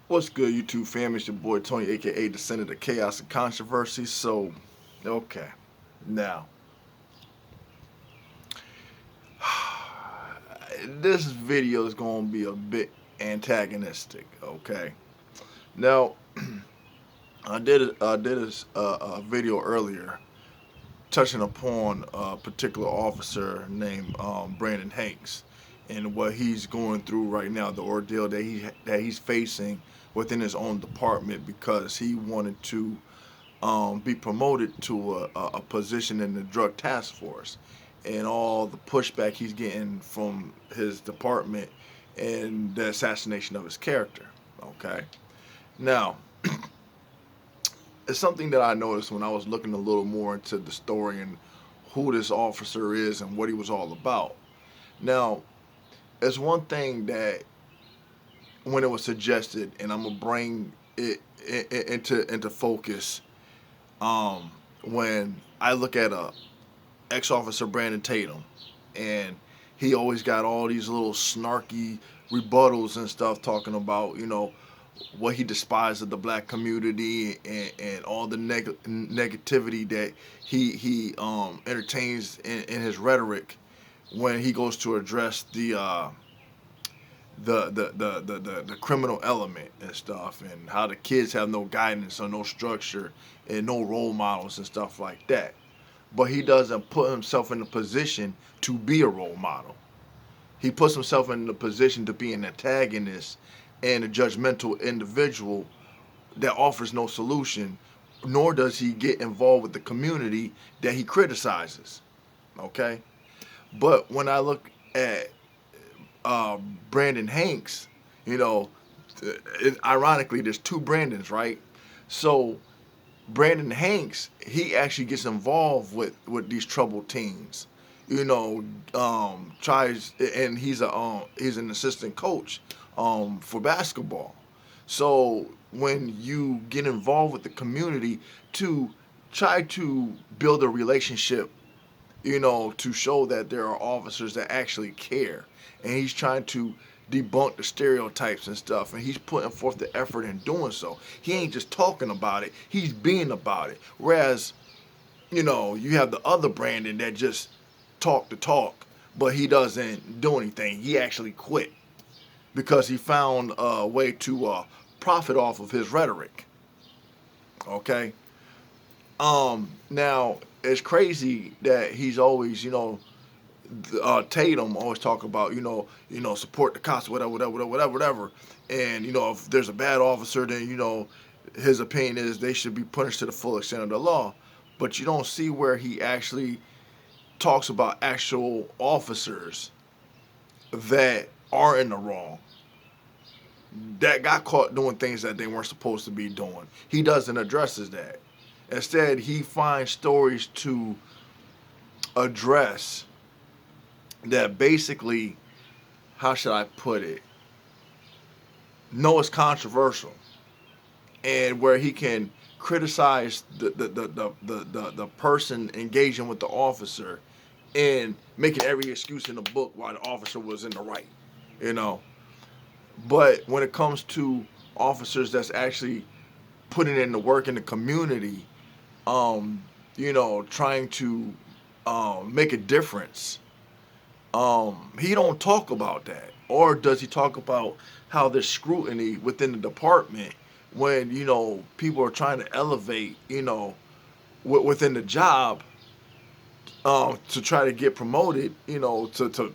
What's good, YouTube fam? It's your boy Tony, aka Descendant of Chaos and Controversy. Okay, now this video is going to be a bit antagonistic. Okay, now I did a video earlier touching upon a particular officer named Brandon Hanks and what he's going through right now, the ordeal that he's facing within his own department because he wanted to be promoted to a position in the drug task force, and all the pushback he's getting from his department and the assassination of his character. Okay, now it's something that I noticed when I was looking a little more into the story and who this officer is and what he was all about. Now, it's one thing that when it was suggested, and I'm gonna bring it into focus. When I look at a ex-officer Brandon Tatum, and he always got all these little snarky rebuttals and stuff talking about, what he despised of the black community and all the negativity that he entertains in his rhetoric when he goes to address the criminal element and stuff, and how the kids have no guidance or no structure and no role models and stuff like that. But he doesn't put himself in a position to be a role model. He puts himself in the position to be an antagonist and a judgmental individual that offers no solution, nor does he get involved with the community that he criticizes. Okay? But when I look at Brandon Hanks, ironically, there's two Brandons, right? So Brandon Hanks, he actually gets involved with these troubled teens. Tries, and he's an assistant coach for basketball. So when you get involved with the community to try to build a relationship, to show that there are officers that actually care, and he's trying to debunk the stereotypes and stuff, and he's putting forth the effort in doing so. He ain't just talking about it, he's being about it. Whereas, you have the other Brandon that just talk the talk, but he doesn't do anything. He actually quit because he found a way to profit off of his rhetoric. Okay? Now, it's crazy that he's always, Tatum always talk about, support the cops, whatever. And if there's a bad officer, then his opinion is they should be punished to the full extent of the law. But you don't see where he actually talks about actual officers that are in the wrong, that got caught doing things that they weren't supposed to be doing. He doesn't addresses that. Instead, he finds stories to address that basically, how should I put it? No, it's controversial, and where he can criticize the person engaging with the officer and making every excuse in the book why the officer was in the right, you know. But when it comes to officers that's actually putting in the work in the community, trying to make a difference, he don't talk about that. Or does he talk about how there's scrutiny within the department when, people are trying to elevate, within the job, to try to get promoted, to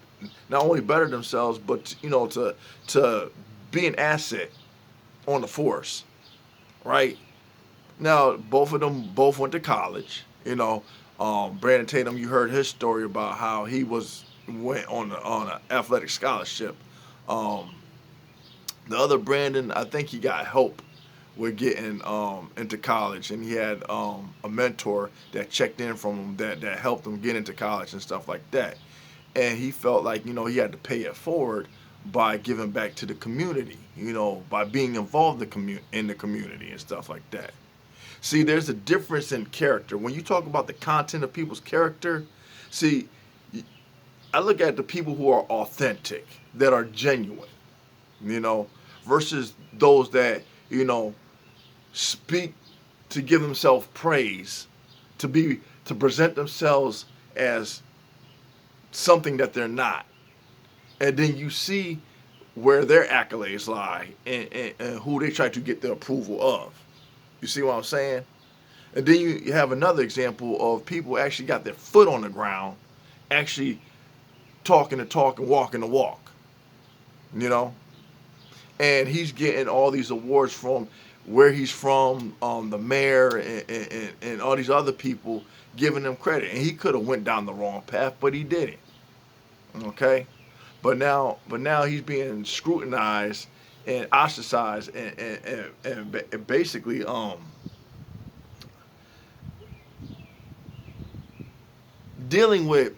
not only better themselves, but, to be an asset on the force, right? Now, both of them both went to college. Brandon Tatum, you heard his story about how he went on an athletic scholarship. Um, the other Brandon, I think he got help with getting into college, and he had a mentor that checked in from him that helped him get into college and stuff like that. And he felt like he had to pay it forward by giving back to the community, by being involved in the community and stuff like that. See, there's a difference in character. When you talk about the content of people's character, see, I look at the people who are authentic, that are genuine, you know, versus those that, speak to give themselves praise, to present themselves as something that they're not. And then you see where their accolades lie, and who they try to get the approval of. You see what I'm saying? And then you have another example of people actually got their foot on the ground, actually talking the talk and walking the walk. And he's getting all these awards from where he's from, the mayor and all these other people giving him credit. And he could have went down the wrong path, but he didn't. Okay? But now he's being scrutinized and ostracized and basically dealing with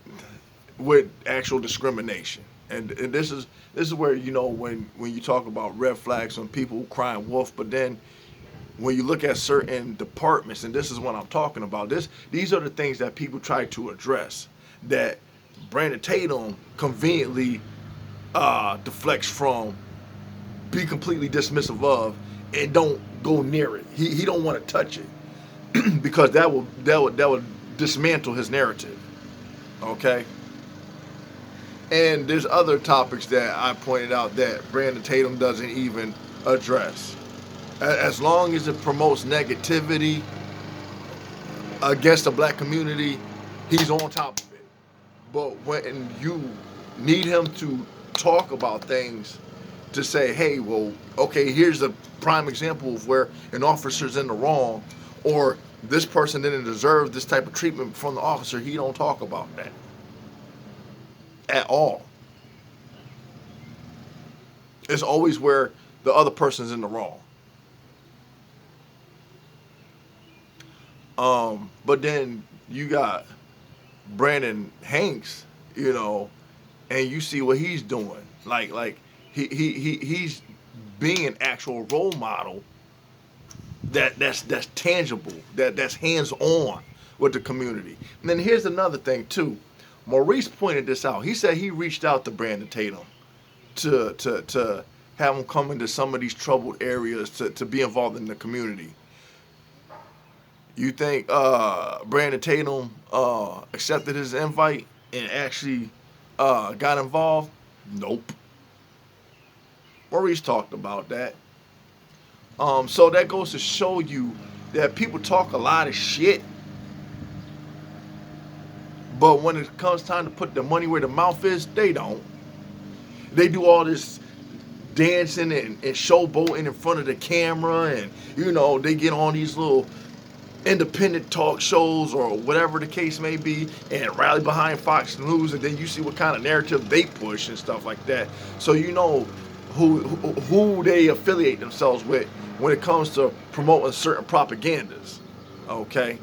actual discrimination. And this is where, when you talk about red flags, when people crying wolf, but then when you look at certain departments, and this is what I'm talking about, these are the things that people try to address, that Brandon Tatum conveniently deflects from, be completely dismissive of, and don't go near it. He don't want to touch it because that will dismantle his narrative. Okay? And there's other topics that I pointed out that Brandon Tatum doesn't even address. As long as it promotes negativity against the black community, he's on top of it. But when you need him to talk about things, to say, hey, well, okay, here's a prime example of where an officer's in the wrong, or this person didn't deserve this type of treatment from the officer, he don't talk about that at all. It's always where the other person's in the wrong. But then you got Brandon Hanks, and you see what he's doing. Like he's being an actual role model that's tangible, that's hands-on with the community. And then here's another thing too. Maurice pointed this out. He said he reached out to Brandon Tatum to have him come into some of these troubled areas to be involved in the community. You think Brandon Tatum accepted his invite and actually got involved? Nope. Maurice talked about that. So that goes to show you that people talk a lot of shit, but when it comes time to put the money where the mouth is, they don't. They do all this dancing and showboating in front of the camera, and they get on these little independent talk shows or whatever the case may be, and rally behind Fox News, and then you see what kind of narrative they push and stuff like that. So you know who they affiliate themselves with when it comes to promoting certain propagandas. Okay?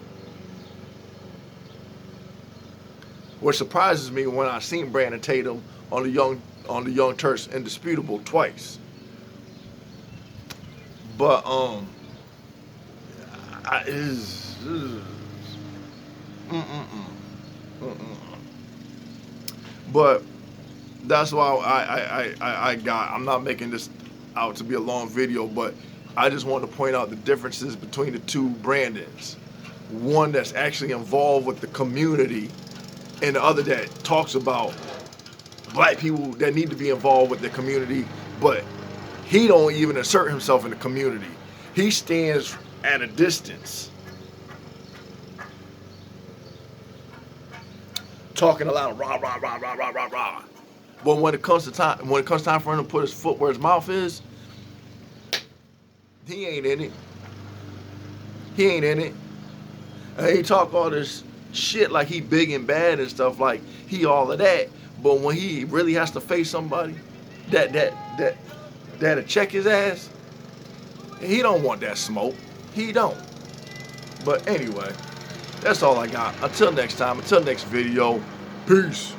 What surprises me when I seen Brandon Tatum on the Young Turks Indisputable twice. But But that's why I'm not making this out to be a long video, but I just want to point out the differences between the two Brandons. One that's actually involved with the community, and the other that talks about black people that need to be involved with the community, but he don't even assert himself in the community. He stands at a distance, talking a lot of rah rah rah rah rah rah rah. But when it comes time for him to put his foot where his mouth is, he ain't in it. He ain't in it. And he talk all this shit like he big and bad and stuff, like he all of that. But when he really has to face somebody that'll check his ass, he don't want that smoke. He don't. But anyway, that's all I got. Until next time, until next video, peace.